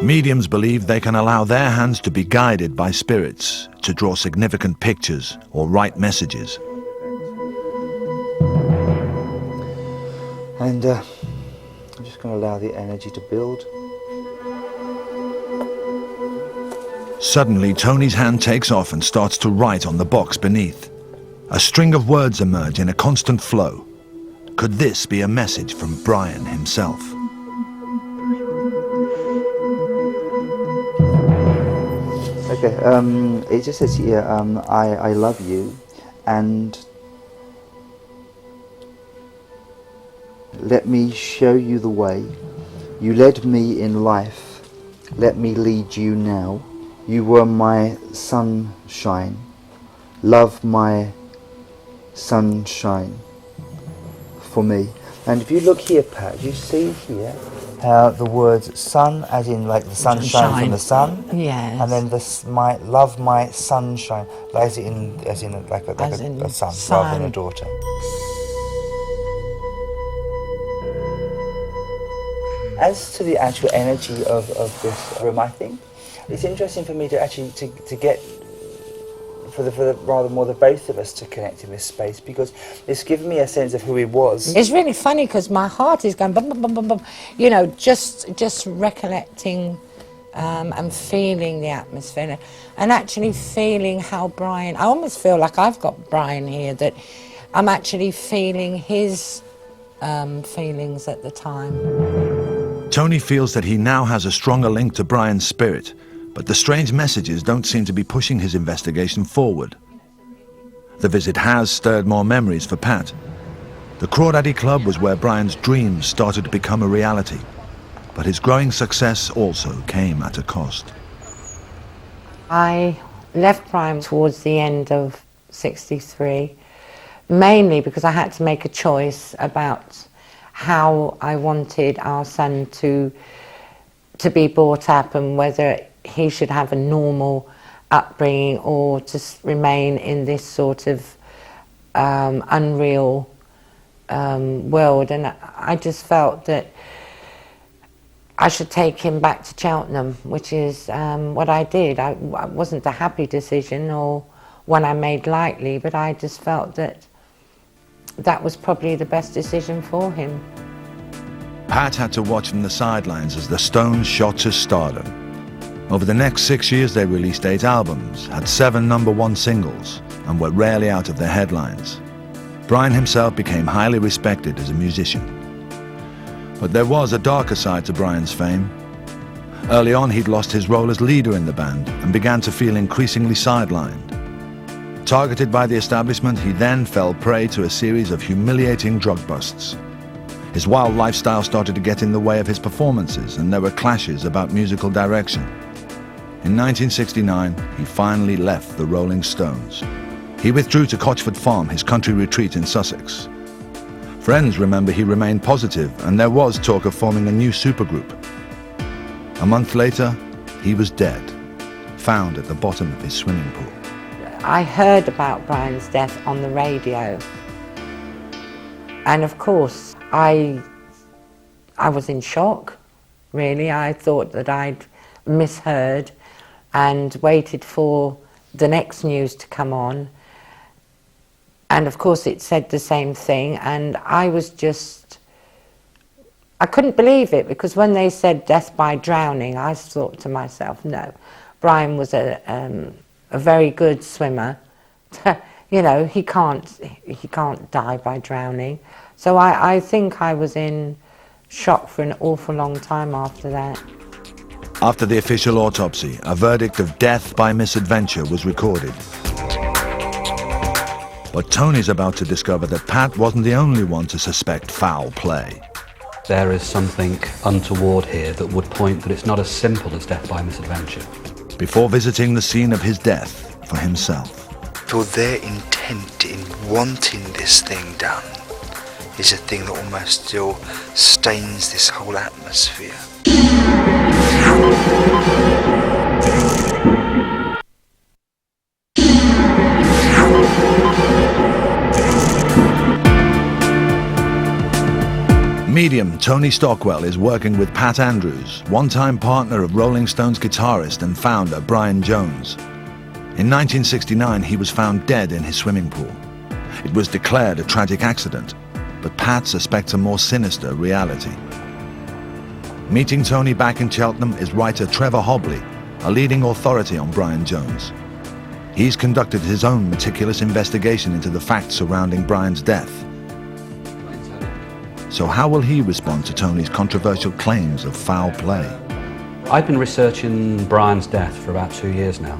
Mediums believe they can allow their hands to be guided by spirits to draw significant pictures or write messages. And I'm just going to allow the energy to build. Suddenly, Tony's hand takes off and starts to write on the box beneath. A string of words emerge in a constant flow. Could this be a message from Brian himself? Okay, it just says here, I love you, and let me show you the way. You led me in life, let me lead you now. You were my sunshine, love my sunshine for me. And if you look here, Pat, you see here how the words sun, as in like the sunshine from the sun, yes, and then this my love my sunshine, as in like a son rather than a daughter. As to the actual energy of this room, I think it's interesting for me to actually to get for the rather more the both of us to connect in this space, because it's given me a sense of who he was. It's really funny because my heart is going bum bum bum bum bum. You know, just recollecting and feeling the atmosphere, and actually feeling how Brian. I almost feel like I've got Brian here, that I'm actually feeling his feelings at the time. Tony feels that he now has a stronger link to Brian's spirit, but the strange messages don't seem to be pushing his investigation forward. The visit has stirred more memories for Pat. The Crawdaddy Club was where Brian's dreams started to become a reality, but his growing success also came at a cost. I left Brian towards the end of '63, mainly because I had to make a choice about how I wanted our son to be brought up, and whether he should have a normal upbringing or just remain in this sort of unreal world. And I just felt that I should take him back to Cheltenham, which is what I did. It wasn't a happy decision or one I made lightly, but I just felt that that was probably the best decision for him. Pat had to watch from the sidelines as the Stones shot to stardom. Over the next 6 years, they released 8 albums, had 7 #1 singles, and were rarely out of their headlines. Brian himself became highly respected as a musician. But there was a darker side to Brian's fame. Early on, he'd lost his role as leader in the band and began to feel increasingly sidelined. Targeted by the establishment, he then fell prey to a series of humiliating drug busts. His wild lifestyle started to get in the way of his performances, and there were clashes about musical direction. In 1969, he finally left the Rolling Stones. He withdrew to Cochford Farm, his country retreat in Sussex. Friends remember he remained positive, and there was talk of forming a new supergroup. A month later, he was dead, found at the bottom of his swimming pool. I heard about Brian's death on the radio, and of course I was in shock, really. I thought that I'd misheard and waited for the next news to come on, and of course it said the same thing, and I couldn't believe it, because when they said death by drowning, I thought to myself, no, Brian was a very good swimmer. You know, he can't die by drowning. So I think I was in shock for an awful long time after that. After the official autopsy, a verdict of death by misadventure was recorded. But Tony's about to discover that Pat wasn't the only one to suspect foul play. There is something untoward here that would point that it's not as simple as death by misadventure. Before visiting the scene of his death for himself. For their intent in wanting this thing done is a thing that almost still stains this whole atmosphere. medium, Tony Stockwell, is working with Pat Andrews, one-time partner of Rolling Stones guitarist and founder Brian Jones. In 1969, he was found dead in his swimming pool. It was declared a tragic accident, but Pat suspects a more sinister reality. Meeting Tony back in Cheltenham is writer Trevor Hobley, a leading authority on Brian Jones. He's conducted his own meticulous investigation into the facts surrounding Brian's death. So how will he respond to Tony's controversial claims of foul play? I've been researching Brian's death for about 2 years now.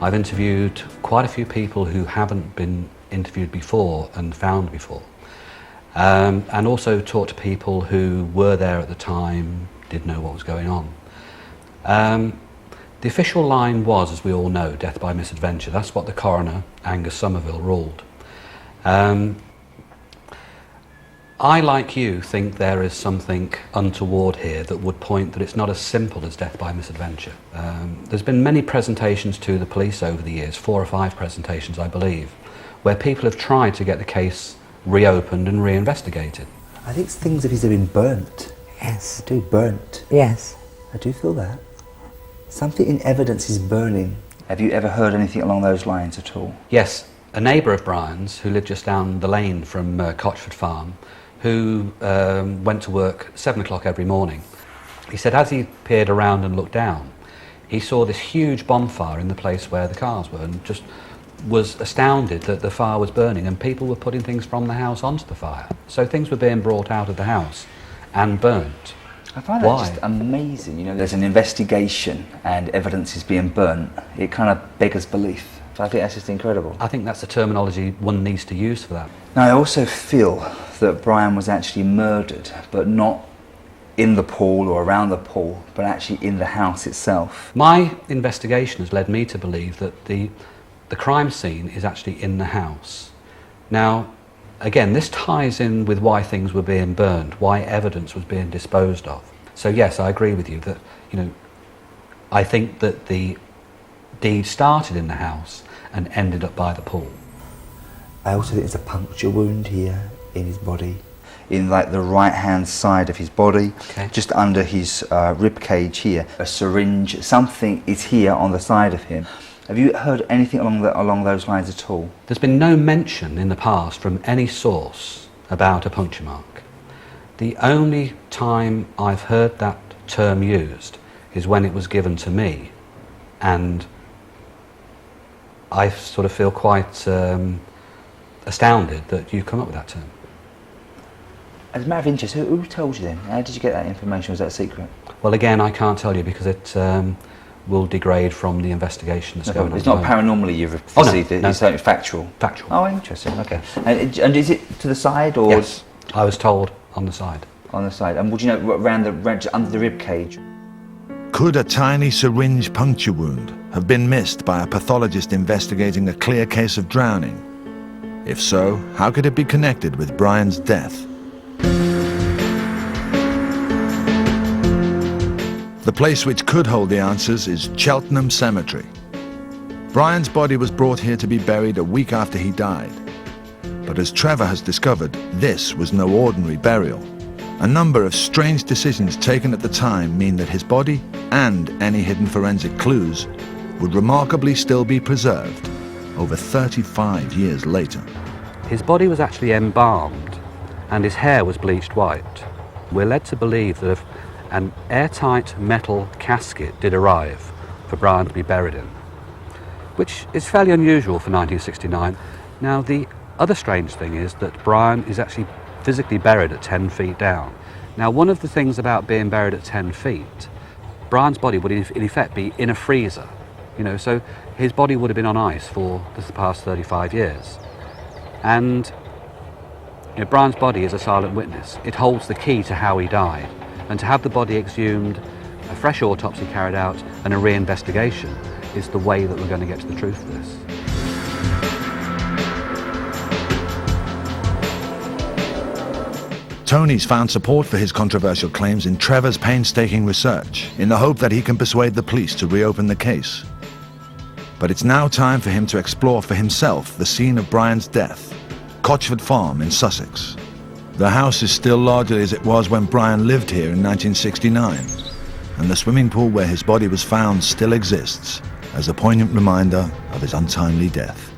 I've interviewed quite a few people who haven't been interviewed before and found before. And also talked to people who were there at the time, did know what was going on. The official line was, as we all know, death by misadventure. That's what the coroner, Angus Somerville, ruled. I, like you, think there is something untoward here that would point that it's not as simple as death by misadventure. There's been many presentations to the police over the years, 4 or 5 presentations, I believe, where people have tried to get the case reopened and reinvestigated. I think things of his have been burnt. Yes. I do, burnt. Yes. I do feel that. Something in evidence is burning. Have you ever heard anything along those lines at all? Yes, a neighbour of Brian's who lived just down the lane from Cotchford Farm, who went to work at 7 o'clock every morning. He said as he peered around and looked down, he saw this huge bonfire in the place where the cars were and just was astounded that the fire was burning and people were putting things from the house onto the fire. So things were being brought out of the house and burnt. I find that just amazing. You know, there's an investigation and evidence is being burnt. It kind of beggars belief. I think that's just incredible. I think that's the terminology one needs to use for that. Now, I also feel that Brian was actually murdered, but not in the pool or around the pool, but actually in the house itself. My investigation has led me to believe that the crime scene is actually in the house. Now, again, this ties in with why things were being burned, why evidence was being disposed of. So yes, I agree with you that, you know, I think that the deed started in the house and ended up by the pool. I also think there's a puncture wound here in his body, in like the right hand side of his body, just under his rib cage here. A syringe, something is here on the side of him. Have you heard anything along those lines at all? There's been no mention in the past from any source about a puncture mark. The only time I've heard that term used is when it was given to me, and I sort of feel quite astounded that you've come up with that term. As a matter of interest, who told you then? How did you get that information? Was that a secret? Well, again, I can't tell you because it will degrade from the investigation that's going on. It's not paranormally you've received it, it's only factual? Factual. Oh, interesting, okay. And is it to the side or? Yes, I was told on the side. On the side. And would you know, under the rib cage? Could a tiny syringe puncture wound have been missed by a pathologist investigating a clear case of drowning? If so, how could it be connected with Brian's death? The place which could hold the answers is Cheltenham Cemetery. Brian's body was brought here to be buried a week after he died. But as Trevor has discovered, this was no ordinary burial. A number of strange decisions taken at the time mean that his body and any hidden forensic clues would remarkably still be preserved over 35 years later. His body was actually embalmed and his hair was bleached white. We're led to believe that if an airtight metal casket did arrive for Brian to be buried in, which is fairly unusual for 1969. Now, the other strange thing is that Brian is actually physically buried at 10 feet down. Now, one of the things about being buried at 10 feet, Brian's body would in effect be in a freezer, you know, so his body would have been on ice for the past 35 years. And you know, Brian's body is a silent witness. It holds the key to how he died. And to have the body exhumed, a fresh autopsy carried out, and a reinvestigation is the way that we're going to get to the truth of this. Tony's found support for his controversial claims in Trevor's painstaking research, in the hope that he can persuade the police to reopen the case. But it's now time for him to explore for himself the scene of Brian's death, Cotchford Farm in Sussex. The house is still largely as it was when Brian lived here in 1969, and the swimming pool where his body was found still exists as a poignant reminder of his untimely death.